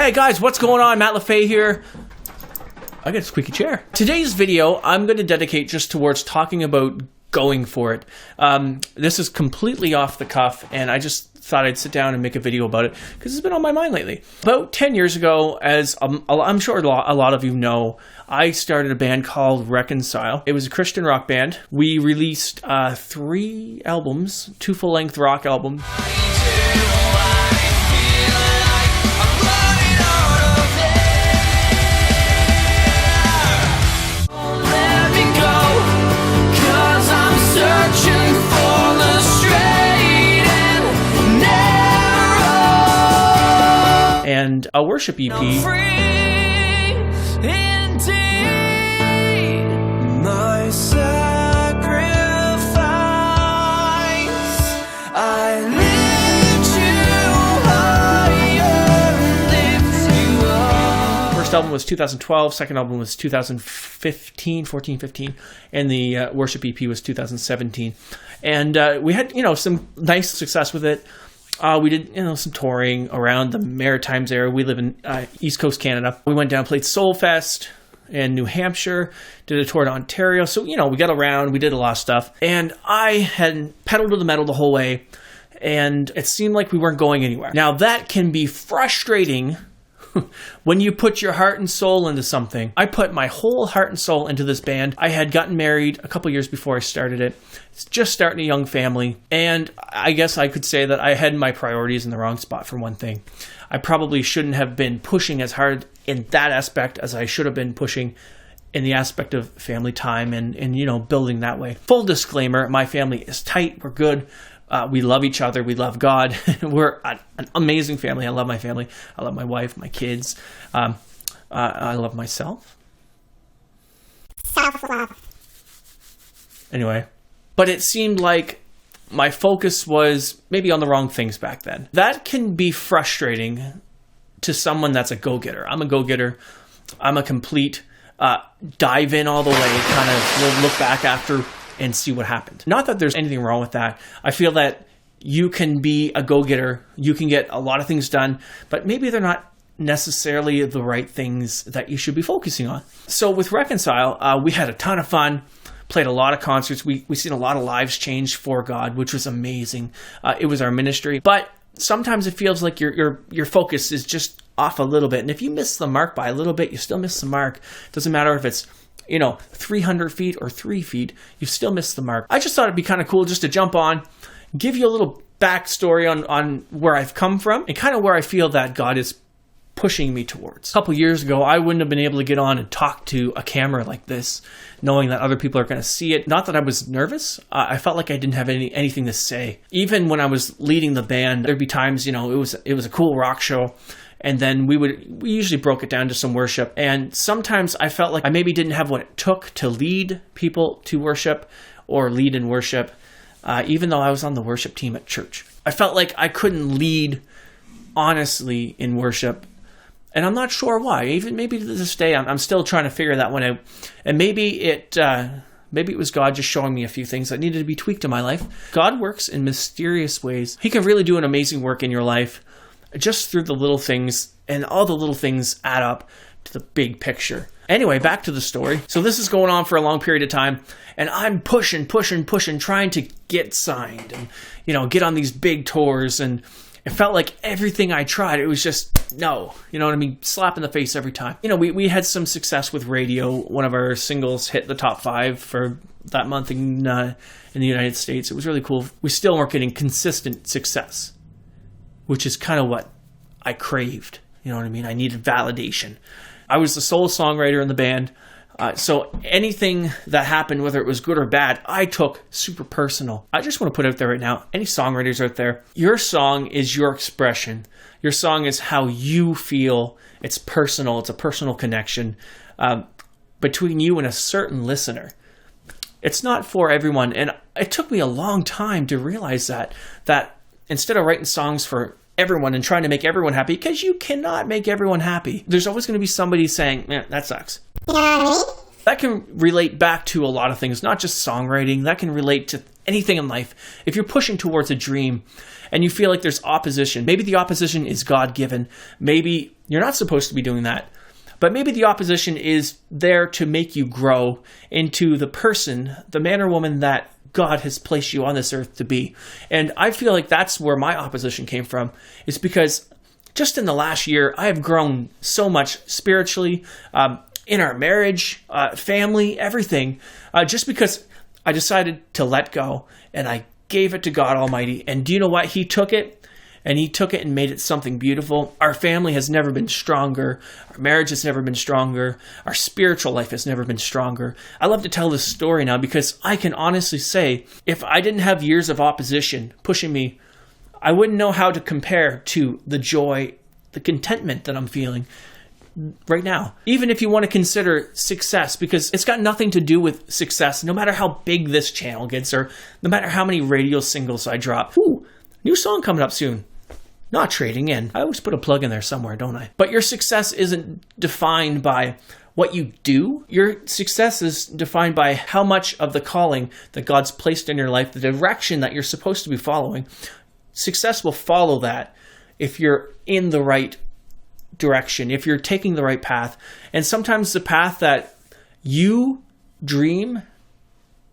Hey guys, what's going on? Matt LaFay here. I got a squeaky chair. Today's video, I'm going to dedicate just towards talking about going for it. This is completely off the cuff, and I just thought I'd sit down and make a video about it because it's been on my mind lately. About 10 years ago, as I'm sure a lot of you know, I started a band called Reconcile. It was a Christian rock band. We released 3 albums, 2 full-length rock albums. And a worship EP. My sacrifice, I lift you up. First album was 2012, second album was 2015, and the worship EP was 2017. And we had, some nice success with it. We did, some touring around the Maritimes area. We live in East Coast Canada. We went down, played Soulfest in New Hampshire, did a tour to Ontario. So, we got around, we did a lot of stuff. And I had pedaled to the metal the whole way, and it seemed like we weren't going anywhere. Now, that can be frustrating when you put your heart and soul into something. I put my whole heart and soul into this band. I had gotten married a couple years before I started it. It's just starting a young family. And I guess I could say that I had my priorities in the wrong spot for one thing. I probably shouldn't have been pushing as hard in that aspect as I should have been pushing in the aspect of family time and building that way. Full disclaimer, my family is tight. We're good. We love each other. We love God. We're an amazing family. I love my family. I love my wife, my kids. I love myself. Self-love. Anyway, but it seemed like my focus was maybe on the wrong things back then. That can be frustrating to someone that's a go-getter. I'm a go-getter. I'm a complete dive in all the way, kind of look back after and see what happened. Not that there's anything wrong with that. I feel that you can be a go-getter. You can get a lot of things done, but maybe they're not necessarily the right things that you should be focusing on. So with Reconcile, we had a ton of fun, played a lot of concerts. We seen a lot of lives change for God, which was amazing. It was our ministry. But sometimes it feels like your focus is just off a little bit. And if you miss the mark by a little bit, you still miss the mark. It doesn't matter if it's 300 feet or 3 feet, you've still missed the mark. I just thought it'd be kind of cool just to jump on, give you a little backstory on where I've come from and kind of where I feel that God is pushing me towards. A couple years ago, I wouldn't have been able to get on and talk to a camera like this, knowing that other people are going to see it. Not that I was nervous. I felt like I didn't have anything to say. Even when I was leading the band, there'd be times, it was a cool rock show. And then we usually broke it down to some worship. And sometimes I felt like I maybe didn't have what it took to lead people to worship or lead in worship, even though I was on the worship team at church. I felt like I couldn't lead honestly in worship. And I'm not sure why. Even maybe to this day, I'm still trying to figure that one out. And maybe it was God just showing me a few things that needed to be tweaked in my life. God works in mysterious ways. He can really do an amazing work in your life just through the little things, and all the little things add up to the big picture. Anyway, back to the story. So this is going on for a long period of time, and I'm pushing, trying to get signed and, get on these big tours, and it felt like everything I tried, it was just no. You know what I mean? Slap in the face every time. We had some success with radio. One of our singles hit the top 5 for that month in the United States. It was really cool. We still weren't getting consistent success, which is kind of what I craved. You know what I mean? I needed validation. I was the sole songwriter in the band. So anything that happened, whether it was good or bad, I took super personal. I just want to put out there right now, any songwriters out there, your song is your expression. Your song is how you feel. It's personal. It's a personal connection between you and a certain listener. It's not for everyone. And it took me a long time to realize that instead of writing songs for everyone and trying to make everyone happy, because you cannot make everyone happy. There's always going to be somebody saying, that sucks. That can relate back to a lot of things, not just songwriting. That can relate to anything in life. If you're pushing towards a dream and you feel like there's opposition, maybe the opposition is God-given. Maybe You're not supposed to be doing that. But maybe the opposition is there to make you grow into the person, the man or woman that God has placed you on this earth to be. And I feel like that's where my opposition came from. It's because just in the last year, I have grown so much spiritually, in our marriage, family, everything, just because I decided to let go and I gave it to God Almighty. And do you know what? He took it. And he took it and made it something beautiful. Our family has never been stronger. Our marriage has never been stronger. Our spiritual life has never been stronger. I love to tell this story now because I can honestly say, if I didn't have years of opposition pushing me, I wouldn't know how to compare to the joy, the contentment that I'm feeling right now. Even if you want to consider success, because it's got nothing to do with success, no matter how big this channel gets or no matter how many radio singles I drop. Ooh, new song coming up soon. Not trading in. I always put a plug in there somewhere, don't I? But your success isn't defined by what you do. Your success is defined by how much of the calling that God's placed in your life, the direction that you're supposed to be following. Success will follow that if you're in the right direction, if you're taking the right path. And sometimes the path that you dream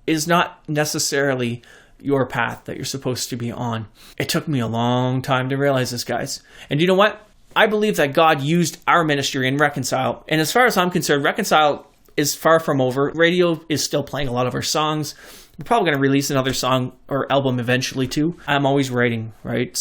is not necessarily your path that you're supposed to be on. It took me a long time to realize this, guys. And you know what? I believe that God used our ministry in Reconcile. And as far as I'm concerned, Reconcile is far from over. Radio is still playing a lot of our songs. We're probably going to release another song or album eventually too. I'm always writing, right?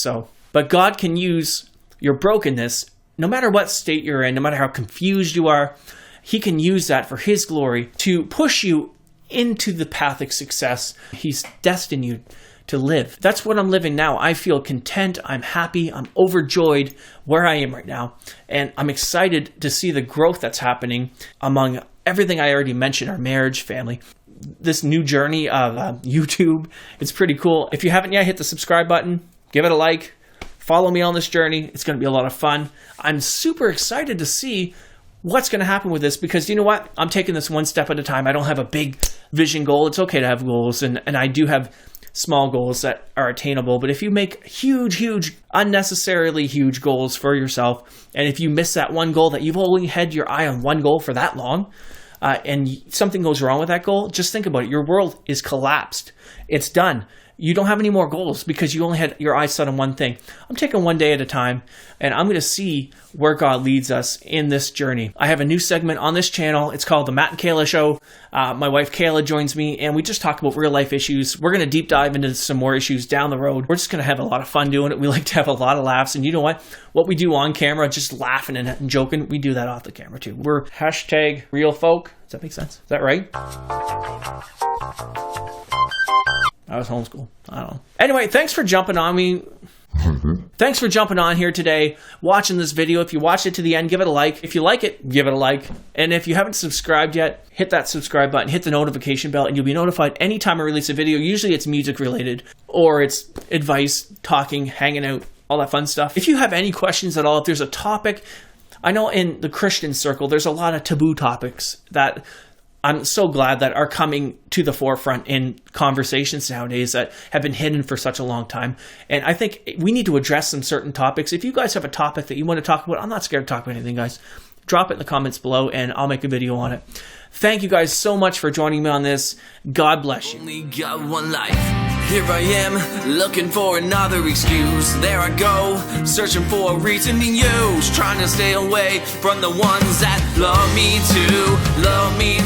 But God can use your brokenness, no matter what state you're in, no matter how confused you are. He can use that for His glory to push you into the path of success He's destined you to live. That's what I'm living now. I feel content. I'm happy. I'm overjoyed where I am right now. And I'm excited to see the growth that's happening among everything I already mentioned, our marriage, family. This new journey of YouTube, it's pretty cool. If you haven't yet, hit the subscribe button, give it a like, follow me on this journey. It's going to be a lot of fun. I'm super excited to see what's going to happen with this because you know what? I'm taking this one step at a time. I don't have a big vision goal. It's okay to have goals, and I do have small goals that are attainable. But if you make huge, unnecessarily huge goals for yourself, and if you miss that one goal that you've only had your eye on one goal for that long, and something goes wrong with that goal, just think about it. Your world is collapsed. It's done. You don't have any more goals because you only had your eyes set on one thing. I'm taking one day at a time, and I'm going to see where God leads us in this journey. I have a new segment on this channel. It's called The Matt and Kayla Show. My wife Kayla joins me, and we just talk about real life issues. We're going to deep dive into some more issues down the road. We're just going to have a lot of fun doing it. We like to have a lot of laughs, and you know what? What we do on camera, just laughing and joking, we do that off the camera too. We're #RealFolk. Does that make sense? Is that right? I was homeschooled. I don't know. Anyway, thanks for jumping on me. Thanks for jumping on here today, watching this video. If you watched it to the end, give it a like. If you like it, give it a like. And if you haven't subscribed yet, hit that subscribe button, hit the notification bell, and you'll be notified anytime I release a video. Usually it's music related, or it's advice, talking, hanging out, all that fun stuff. If you have any questions at all, if there's a topic, I know in the Christian circle, there's a lot of taboo topics that I'm so glad that are coming to the forefront in conversations nowadays that have been hidden for such a long time. And I think we need to address some certain topics. If you guys have a topic that you want to talk about, I'm not scared to talk about anything, guys. Drop it in the comments below and I'll make a video on it. Thank you guys so much for joining me on this. God bless you. Only got one life. Here I am, looking for another excuse. There I go, searching for a reason to use. Trying to stay away from the ones that love me too, love me